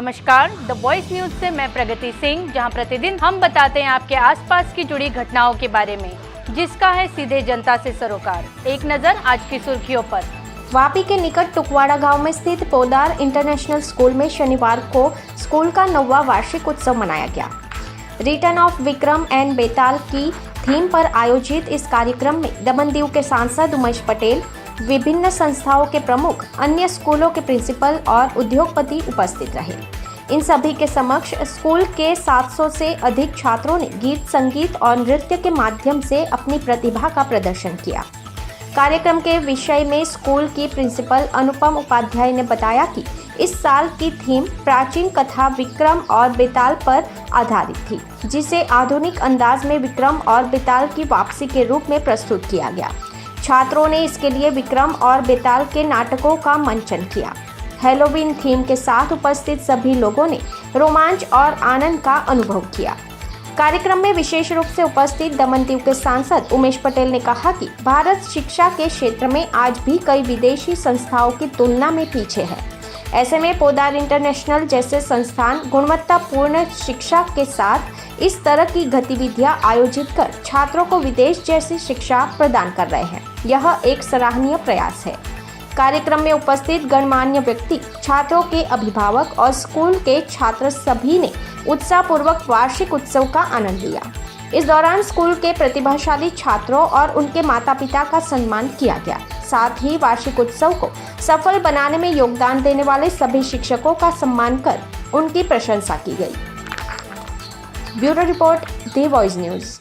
नमस्कार, the voice news से मैं प्रगति सिंह, जहां प्रतिदिन हम बताते हैं आपके आसपास की जुड़ी घटनाओं के बारे में, जिसका है सीधे जनता से सरोकार। एक नजर आज की सुर्खियों पर। वापी के निकट टुकवाड़ा गांव में स्थित पोदार इंटरनेशनल स्कूल में शनिवार को स्कूल का 9वां वार्षिक उत्सव मनाया गया। रिटर्न ऑफ विक्रम एंड बेताल की थीम पर आयोजित इस कार्यक्रम में दमनदीव के सांसद उमेश पटेल, विभिन्न संस्थाओं के प्रमुख, अन्य स्कूलों के प्रिंसिपल और उद्योगपति उपस्थित रहे। इन सभी के समक्ष स्कूल के 700 से अधिक छात्रों ने गीत, संगीत और नृत्य के माध्यम से अपनी प्रतिभा का प्रदर्शन किया। कार्यक्रम के विषय में स्कूल की प्रिंसिपल अनुपम उपाध्याय ने बताया कि इस साल की थीम प्राचीन कथा विक्रम और बेताल पर आधारित थी, जिसे आधुनिक अंदाज में विक्रम और बेताल की वापसी के रूप में प्रस्तुत किया गया। छात्रों ने इसके लिए विक्रम और बेताल के नाटकों का मंचन किया। हैलोवीन थीम के साथ उपस्थित सभी लोगों ने रोमांच और आनंद का अनुभव किया। कार्यक्रम में विशेष रूप से उपस्थित दमनदीव के सांसद उमेश पटेल ने कहा कि भारत शिक्षा के क्षेत्र में आज भी कई विदेशी संस्थाओं की तुलना में पीछे है। ऐसे में पोदार इंटरनेशनल जैसे संस्थान गुणवत्तापूर्ण शिक्षा के साथ इस तरह की गतिविधियां आयोजित कर छात्रों को विदेश जैसी शिक्षा प्रदान कर रहे हैं। यह एक सराहनीय प्रयास है। कार्यक्रम में उपस्थित गणमान्य व्यक्ति, छात्रों के अभिभावक और स्कूल के छात्र सभी ने उत्साहपूर्वक वार्षिक उत्सव का आनंद लिया। इस दौरान स्कूल के प्रतिभाशाली छात्रों और उनके माता पिता का सम्मान किया गया। साथ ही वार्षिक उत्सव को सफल बनाने में योगदान देने वाले सभी शिक्षकों का सम्मान कर उनकी प्रशंसा की गई। Bureau report, the voice news.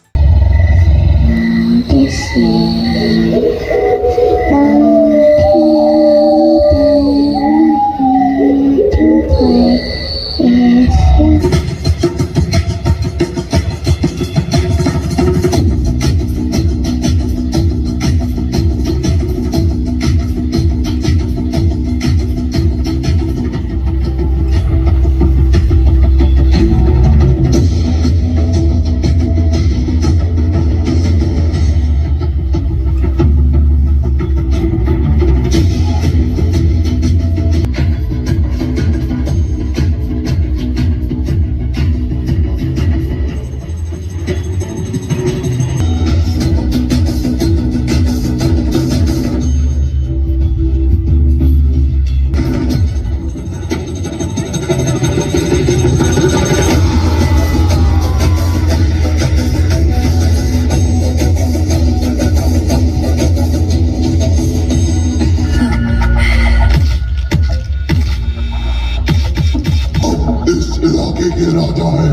के राजा है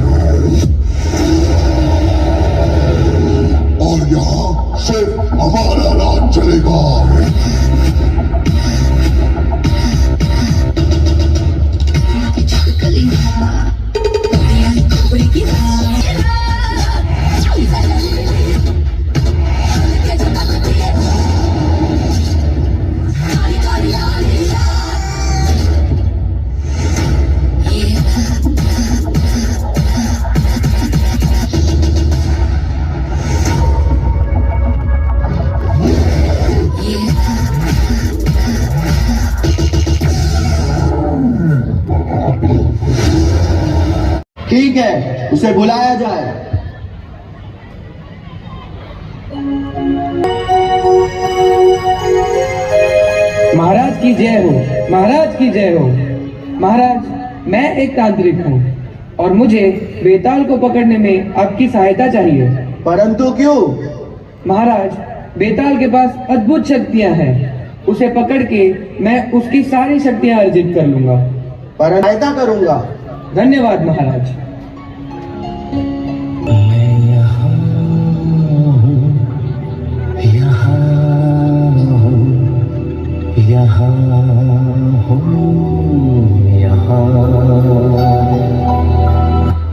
और यहाँ सिर्फ हमारा राज चलेगा। ठीक है, उसे बुलाया जाए। महाराज की जय हो, महाराज की जय हो। महाराज, मैं एक तांत्रिक हूँ और मुझे बेताल को पकड़ने में आपकी सहायता चाहिए। परंतु क्यों? महाराज, बेताल के पास अद्भुत शक्तियाँ हैं। उसे पकड़ के मैं उसकी सारी शक्तियाँ अर्जित कर लूंगा। पर सहायता करूंगा। धन्यवाद महाराज।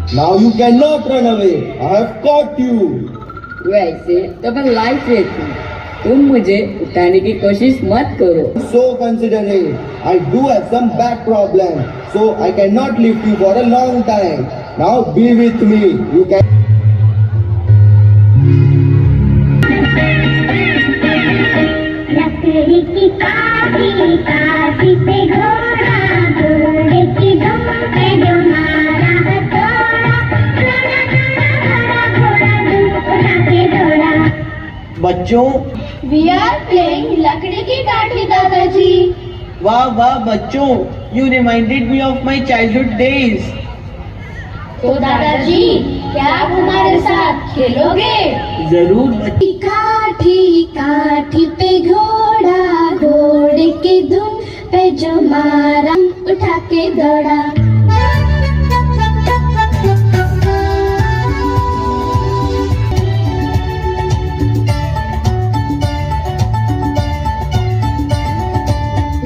Now you cannot run away. I have caught you. वैसे तो मैं लाइफ रहती हूँ, तुम मुझे उठाने की कोशिश मत करो। So considerate. I do have some back problem, so I cannot lift you for a long time. Now be with me. You can. लकड़ी की काठी पे घोड़ा, घोड़े की दुम पे बच्चों, We are playing लकड़ी की काठी दादाजी। वाह वाह बच्चों, you reminded me of my childhood days. तो दादाजी क्या आप हमारे साथ खेलोगे? जरूर बच्चों। काठी काठी पे घोड़ा, घोड़े के धुन पे जो मारा, उठा के दौड़ा।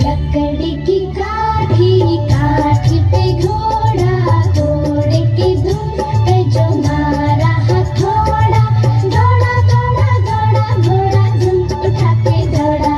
लकड़ी की काठी काठी पे घोड़ा, घोड़े के धुन पे जो मारा हथौड़ा, दौड़ा दौड़ा दौड़ा घोड़ा धुन उठा के दौड़ा।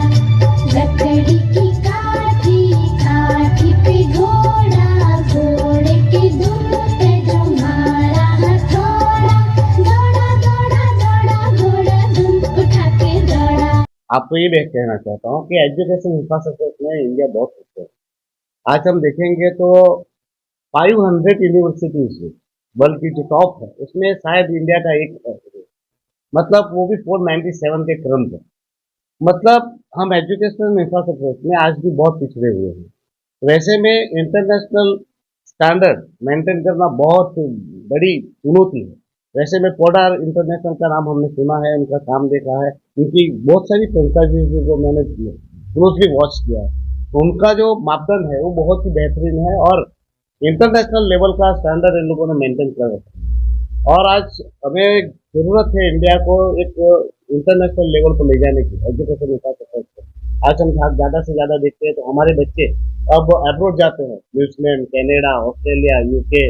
लकड़ी की काठी काठी पे घोड़ा, घोड़े के धुन पे जो मारा हथौड़ा, दौड़ा दौड़ा दौड़ा घोड़ा धुन उठा के दौड़ा। आपको ये मैं कहना चाहता हूँ कि एजुकेशन इंफ्रास्ट्रक्चर में इंडिया बहुत पीछे है। आज हम देखेंगे तो 500 यूनिवर्सिटीज में वर्ल्ड की जो टॉप है उसमें शायद इंडिया का एक है। मतलब वो भी 497 के क्रम पे। मतलब हम एजुकेशन इंफ्रास्ट्रक्चर में आज भी बहुत पिछड़े हुए हैं। वैसे में इंटरनेशनल स्टैंडर्ड मेंटेन करना बहुत बड़ी चुनौती है। वैसे में पोडार इंटरनेशनल का नाम हमने सुना है, उनका काम देखा है, उनकी बहुत सारी फ्रेंचाइजीज को मैंने क्लोजली वॉच किया है। तो उनका जो मापदंड है वो बहुत ही बेहतरीन है और इंटरनेशनल लेवल का स्टैंडर्ड इन लोगों ने मेंटेन कर रखा है। और आज हमें जरूरत है इंडिया को एक इंटरनेशनल लेवल पर ले जाने की एजुकेशन इंफ्रास्ट्रक्चर। आज हम ज़्यादा से ज़्यादा देखते हैं तो हमारे बच्चे अब अब्रॉड जाते हैं, न्यूजीलैंड, कनाडा, ऑस्ट्रेलिया, यूके।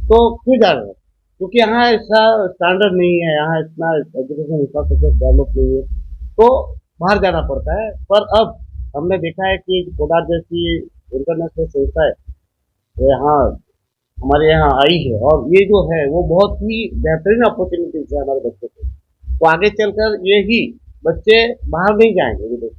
तो क्यों जा रहे हैं? क्योंकि यहाँ ऐसा स्टैंडर्ड नहीं है, यहाँ इतना एजुकेशन इंफ्रास्ट्रक्चर डेवलप नहीं है, तो बाहर जाना पड़ता है। पर अब हमने देखा है कि पोडार जैसी इंटरनेशनल संस्था है यहाँ हमारे यहाँ आई है और ये जो है वो बहुत ही बेहतरीन अपॉर्चुनिटीज है हमारे बच्चों को। तो आगे चलकर यही बच्चे बाहर नहीं जाएंगे विदेश,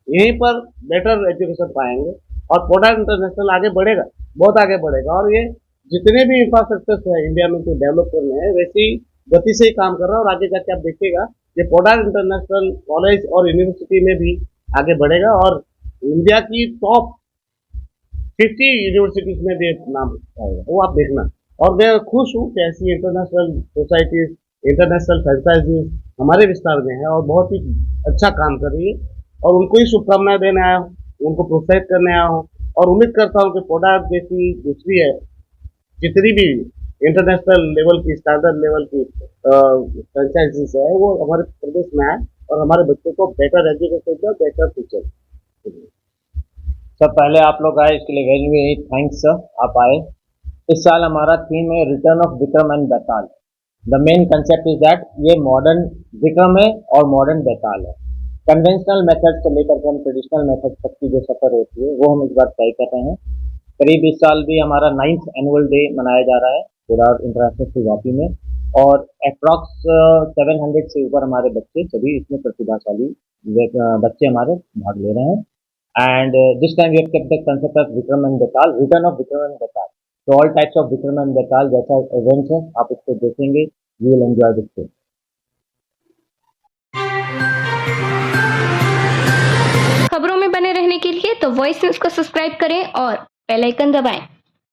यहीं पर बेटर एजुकेशन पाएंगे और पोडार इंटरनेशनल आगे बढ़ेगा, बहुत आगे बढ़ेगा। और ये जितने भी इंफ्रास्ट्रक्चर है इंडिया में जो डेवलप करने हैं वैसी गति से ही काम कर रहा है और आगे जाके आप देखिएगा ये पोडार इंटरनेशनल कॉलेज और यूनिवर्सिटी में भी आगे बढ़ेगा और इंडिया की टॉप 50 यूनिवर्सिटीज में भी नाम आएगा, वो आप देखना। और मैं खुश हूँ कि ऐसी इंटरनेशनल सोसाइटीज, इंटरनेशनल फ्रेंचाइजीज हमारे विस्तार में है और बहुत ही अच्छा काम कर रही है और उनको ही शुभकामनाएं देने आया हूँ, उनको प्रोत्साहित करने आया हूँ और उम्मीद करता हूँ कि पोडार जैसी दूसरी है जितनी भी इंटरनेशनल लेवल की, स्टैंडर्ड लेवल की फ्रेंचाइजीज है वो हमारे प्रदेश में आए और हमारे बच्चों को बेटर एजुकेशन दे, बेटर फ्यूचर। सर पहले आप लोग आए इसके लिए वेरी वेरी थैंक्स सर, आप आए। इस साल हमारा थीम है return of Vikram and Betaal. The main concept is that ये मॉडर्न विक्रम है और मॉडर्न बेताल है। कन्वेंशनल मेथड से लेकर के हम ट्रेडिशनल मेथड तक की जो सफर होती है वो हम इस बार तय कर रहे हैं। करीब इस साल भी हमारा 9th एनुअल डे मनाया जा रहा है पोडार इंटरनेशनल स्कूल वापी में और अप्रॉक्स 700 से ऊपर हमारे बच्चे सभी इसमें प्रतिभाशाली बच्चे हमारे भाग ले रहे हैं। And this time we have kept the concept of Vikram and Betaal, return of Vikram and Betaal. तो all types of Vikram and Betaal जैसा इवेंट्स है आप इसको देखेंगे, you will enjoy this show. खबरों में बने रहने के लिए तो वॉइस न्यूज को सब्सक्राइब करें और बेल आइकन दबाएं।